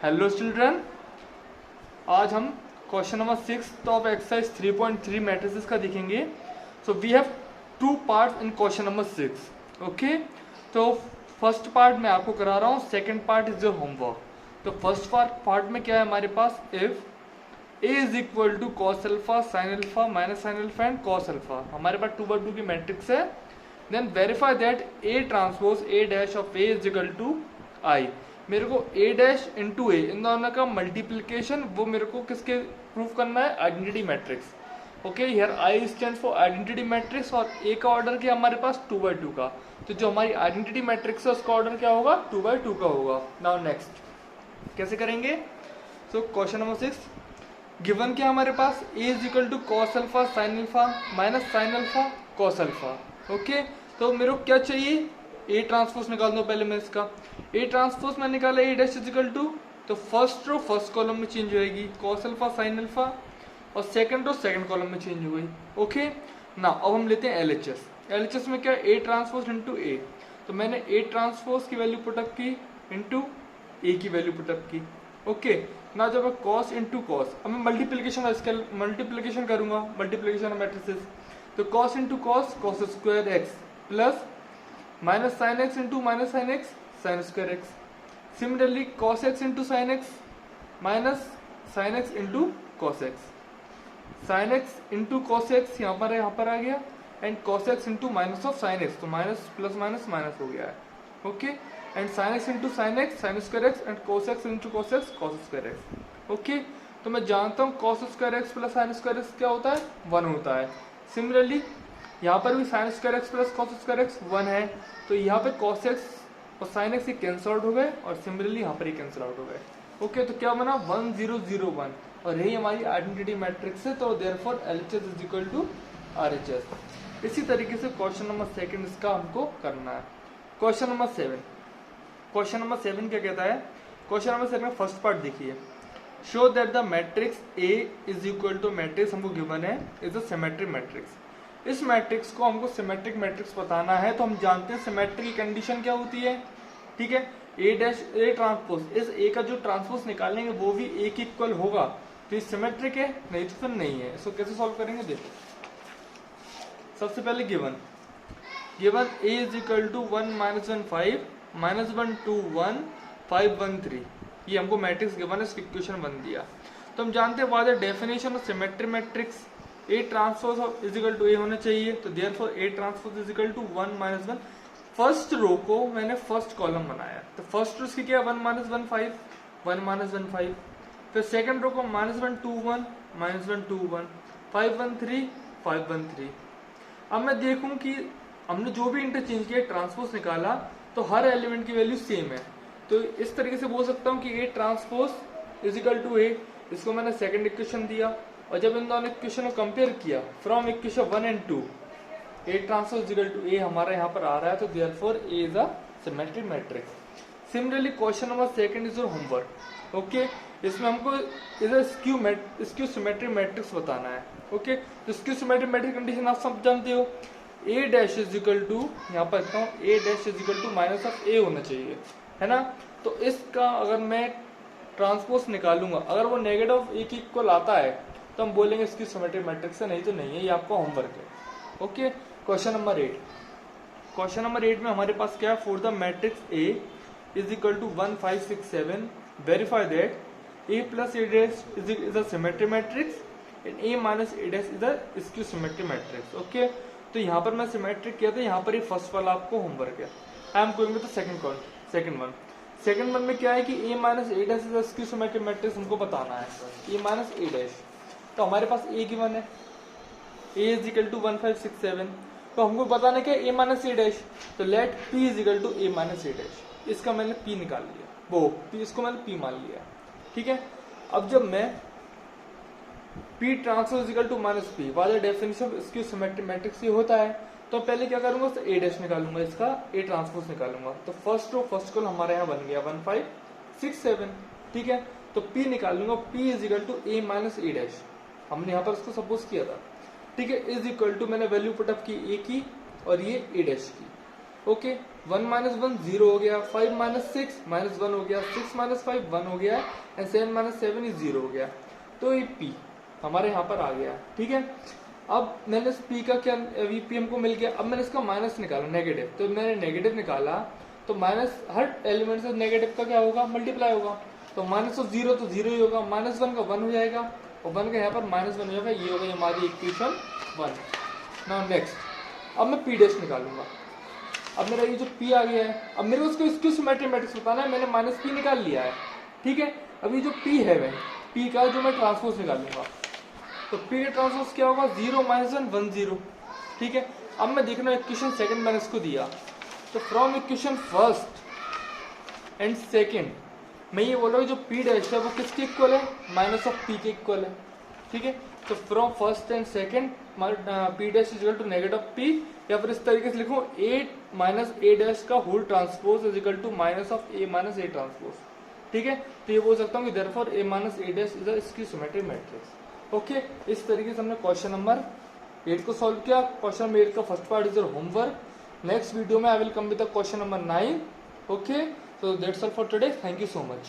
Hello children, आज हम question number 6 of exercise 3.3 matrices का देखेंगे। So we have 2 parts in question number 6। Okay, तो फर्स्ट पार्ट मैं आपको करा रहा हूँ, second part is your homework. तो फर्स्ट पार्ट में क्या है हमारे पास, if A is equal to cos alpha sine alpha minus sine alpha and cos alpha, हमारे पास 2/2 की मैट्रिक्स है। Then verify that A transpose A dash of A is equal to I. मेरे को ए डैश इंटू ए इन दोनों का multiplication वो मेरे को किसके प्रूफ करना है, identity matrix. Okay, here I stand for identity matrix और ए का ऑर्डर क्या हमारे पास 2/2 का। तो जो हमारी आइडेंटिटी मैट्रिक्स है उसका ऑर्डर क्या होगा, 2/2 का होगा। नाउ नेक्स्ट कैसे करेंगे। सो क्वेश्चन नंबर 6 गिवन क्या हमारे पास, A is equal to cos alpha sine alpha minus sine alpha cos alpha. Okay, तो मेरे को क्या चाहिए, ए ट्रांसपोज निकाल दो पहले मैं इसका। ए ट्रांसपोज मैं निकाला ए डैश इज इक्वल टू, तो फर्स्ट रो फर्स्ट कॉलम में चेंज होएगी कॉस अल्फा साइन अल्फा, और सेकंड रो सेकंड कॉलम में चेंज हो गई। ओके, ना अब हम लेते हैं एलएचएस। एलएचएस में क्या, ए ट्रांसपोज इंटू ए। तो मैंने ए ट्रांसपोज की वैल्यू पुटअप की इंटू ए की वैल्यू पुटअप की। ओके, ना जब मैं कॉस इंटू कॉस, अब मैं मल्टीप्लीकेशन करूंगा, मल्टीप्लीकेशन मैट्रिसेस। तो cos into cos, cos square x plus minus sine x into minus sine x sine square x. Similarly cos x into sine x minus sine x into cos x, sine x into cos x यहाँ पर आ गया, and cos x into minus of sine x, तो minus plus minus minus हो गया है। Okay, and sine x into sine x sine square x and cos x into cos x cos square x. Okay, तो मैं जानता हूँ cos square x plus sine square x क्या होता है, 1 होता है। सिमिलरली यहाँ पर भी sine square x plus cos square x 1 है, तो यहाँ पे कॉस एक्स और साइन एक्स कैंसल आउट हो गए, और सिमिलरली यहाँ पर ही कैंसल आउट हो गए। ओके, तो क्या बना 1 0 0 1, और यही हमारी आइडेंटिटी मैट्रिक्स है। तो therefore LHS is equal to RHS. इसी तरीके से क्वेश्चन नंबर 2 इसका हमको करना है। क्वेश्चन नंबर 7, क्वेश्चन नंबर 7 क्या कहता है, क्वेश्चन नंबर 7 में फर्स्ट पार्ट देखिए, show that the matrix A is equal to matrix हमको गिवन है इज अ सिमेट्रिक मैट्रिक्स। इस मैट्रिक्स को हमको सिमेट्रिक मैट्रिक्स बताना है, तो हम जानते हैं सिमेट्रिक की कंडीशन क्या होती है। ठीक है, ए डैश ए ट्रांसपोज, इस ए का जो ट्रांसपोज निकालेंगे वो भी ए के इक्वल होगा, तो ये सिमेट्रिक है, नहीं तो फिर नहीं है। इसको कैसे सॉल्व करेंगे देखो। सबसे पहले given A is equal to 1 - 1 5 -1 2 1 5 1 3, ये हमको मैट्रिक्स गिवन है, इसकी इक्वेशन बन दिया। तो हम जानते हैं what is the definition of symmetric matrix, A transpose is equal to A होना चाहिए, तो therefore A transpose is equal to 1 - 1। First row को मैंने फर्स्ट कॉलम बनाया, तो फर्स्ट रो की क्या है 1 - 1 5 1 - 1 5। फिर सेकंड रो को -1 2 1 -1 2 1 5 1 3 5 1 3। अब मैं देखूं कि हमने जो भी इंटरचेंज किया ट्रांसपोज निकाला, तो हर एलिमेंट की वैल्यू सेम है। तो इस तरीके से बोल सकता हूँ कि A transpose is equal to A, इसको मैंने सेकंड इक्वेशन दिया, और जब इन दोनों इक्वेशन को कंपेयर किया from equation 1 and 2, A transpose equal to A हमारा यहाँ पर आ रहा है, तो therefore A is a symmetric matrix. Similarly question number 2 is your homework. Okay, इसमें हमको इधर स्क्यू सिमेट्रिक मैट्रिक्स बताना है। ओके, तो स्क्यू सिमेट्रिक मैट्रिक कंडीशन आप सब जानते हो, A dash is equal to, यहाँ पर लिखता हूँ A dash is equal to minus of A होना चाहिए, है ना। तो इसका अगर मैं ट्रांसपोज निकालूंगा, अगर वो नेगेटिव ए की इक्वल आता है तो हम बोलेंगे इसकी सिमेट्रिक मैट्रिक्स है, नहीं तो नहीं है, ये आपका होमवर्क है। Okay, question number 8, question number 8 में हमारे पास क्या है, for the matrix A is equal to 1 5 6 7 verify that A plus A dash is a symmetric matrix and A minus A dash is a skew symmetric matrix. Okay, तो यहाँ पर मैं symmetric किया था, यहाँ पर ही फर्स्ट वाला आपको होमवर्क है। I am going with the second one में क्या है कि A minus A dash is a skew symmetric matrix हमको बताना है, ए माइनस ए डैश। तो हमारे पास ए गिवन है, ए इज इक्वल टू 1 5 6 7, तो हमको बताना क्या, ए माइनस ए डैश, तो let P is equal to A minus A dash. इसका मैंने पी निकाल लिया, वो इसको मैंने पी मान लिया। ठीक है, अब जब मैं P transpose is equal to minus P, वाला definition of skew symmetric matrix ये होता है, तो पहले क्या करूंगा, तो ए डैश निकालूंगा, इसका ए ट्रांसपोज निकालूंगा। तो फर्स्ट रो फर्स्ट कॉलम हमारे यहाँ बन गया 1 5 6 7। ठीक है, तो पी निकालूंगा, P is equal to A minus A dash, हमने यहाँ पर उसको सपोज किया था। ठीक है, इज इक्वल टू मैंने वैल्यू पुटअप की ए की और ये ए डैश की। ओके 1 माइनस 1 0 हो गया, 5 माइनस 6 माइनस 1 हो गया, 6 माइनस 5 1 हो गया एंड 7 माइनस 7 इज 0 हो गया। तो ये p हमारे यहाँ पर आ गया। ठीक है, अब मैंने इस p का क्या p हमको मिल गया। अब मैंने इसका माइनस निकाला नेगेटिव, तो मैंने नेगेटिव निकाला तो माइनस हर एलिमेंट से नेगेटिव का क्या होगा मल्टीप्लाई होगा। तो माइनस ऑफ 0 तो 0 ही होगा, माइनस 1 का 1 हो जाएगा और 1 का यहाँ पर माइनस 1 हो जाएगा। ये होगा हमारी इक्वेशन 1। नाउ नेक्स्ट अब मैं p डैश निकालूंगा। अब मेरा ये जो p आ गया है, अब मेरे को उसको इसकी सिमेट्री मैट्रिक्स बताना है, मैंने माइनस p निकाल लिया है। ठीक है, अभी जो p है मैं p का जो मैं ट्रांसपोज निकालूंगा, तो p का ट्रांसपोज क्या होगा 0 माइनस 1 1 0। ठीक है, अब मैं देखना इक्वेशन सेकंड मैंने इसको दिया, तो from equation first and second मैं ये बोल रहा हूँ जो p डैश है वो किसके इक्वल है, माइनस ऑफ p के इक्वल है। ठीक है, तो from first and second p dash is equal to negative p, या फिर इस तरीके से लिखूं a माइनस a डैश का whole transpose is equal to minus of a minus a transpose. ठीक है, तो ये बोल सकता हूँ कि therefore a minus a dash is इसकी सिमेट्री मैट्रिक्स। ओके, इस तरीके से हमने क्वेश्चन नंबर 8 को सॉल्व किया। क्वेश्चन नंबर 8 का first part is your homework. Next video में I will come with the question number 9। Okay, so that's all for today. Thank you so much.